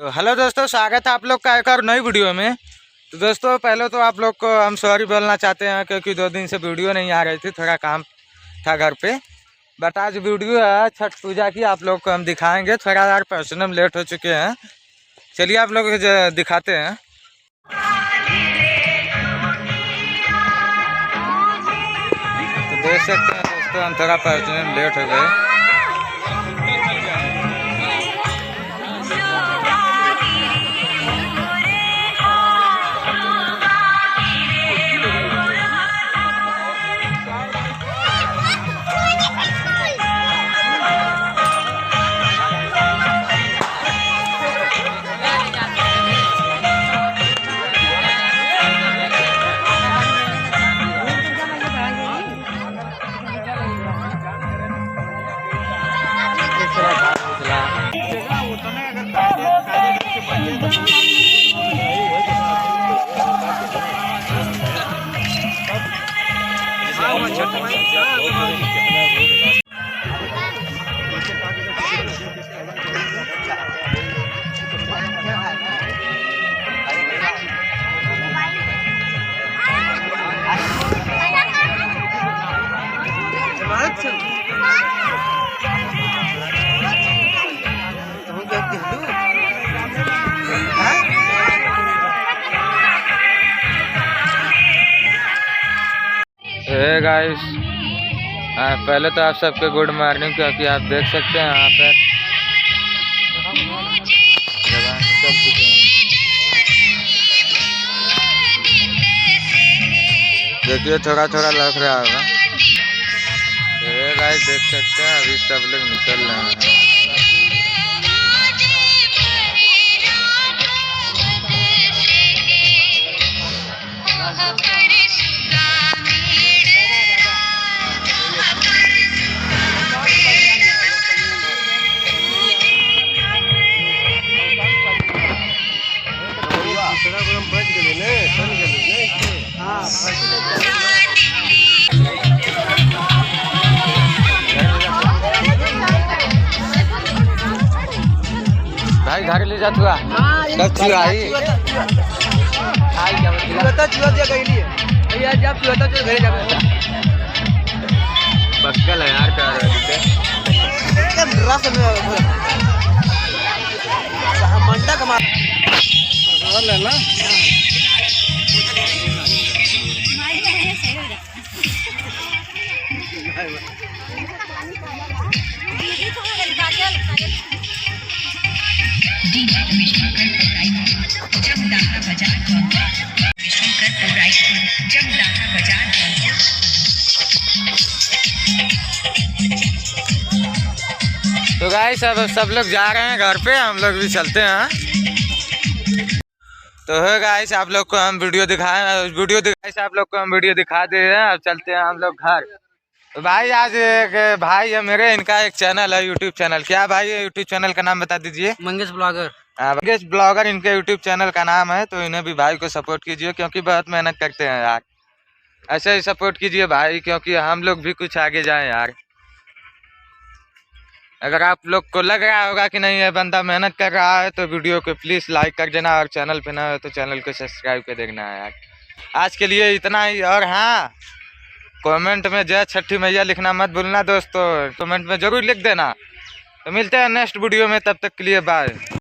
तो हेलो दोस्तों, स्वागत है आप लोग का एक और नई वीडियो में। तो दोस्तों पहले तो आप लोग को हम सॉरी बोलना चाहते हैं क्योंकि 2 दिन से वीडियो नहीं आ रही थी, थोड़ा काम था घर पे। बट आज वीडियो है छठ पूजा की, आप लोग को हम दिखाएंगे। थोड़ा यार पर्सनल लेट हो चुके हैं, चलिए आप लोग दिखाते हैं। तो देख सकते हैं दोस्तों, हम थोड़ा पर्सनल लेट हो गए। गाइस, पहले तो आप सबके गुड मॉर्निंग, क्योंकि आप देख सकते हैं यहाँ पर चल चुके हैं। देखिए थोड़ा थोड़ा लग रहा होगा। ये गाइस देख सकते हैं, अभी सब लोग निकल रहे हैं। भाई घर ले जा तुआ कब चुआ आई बता चुआ दिया गई है भैया, जब चुआ तो घरे जा बक्कल है यार। क्या एकदम रस में मंडा कमा ले ला। तो गाइस सब लोग जा रहे हैं घर पे, हम लोग भी चलते हैं। तो है गाइस, आप लोग को हम वीडियो दिखा दे रहे हैं। अब चलते हैं हम लोग घर। तो भाई आज एक भाई है मेरे, इनका एक चैनल है यूट्यूब चैनल। क्या भाई यूट्यूब चैनल का नाम बता दीजिए। मंगेश ब्लॉगर। मंगेश ब्लॉगर इनके यूट्यूब चैनल का नाम है। तो इन्हें भी भाई को सपोर्ट कीजिए, क्योंकि बहुत मेहनत करते हैं यार। ऐसे ही सपोर्ट कीजिए भाई, क्योंकि हम लोग भी कुछ आगे जाएं यार। अगर आप लोग को लग रहा होगा कि नहीं ये बंदा मेहनत कर रहा है, तो वीडियो को प्लीज़ लाइक कर देना, और चैनल पे ना हो तो चैनल को सब्सक्राइब कर देना है यार। आज के लिए इतना ही। और हाँ, कमेंट में जय छठी मैया लिखना मत भूलना दोस्तों, कमेंट में ज़रूर लिख देना। तो मिलते हैं नेक्स्ट वीडियो में, तब तक के लिए बाय।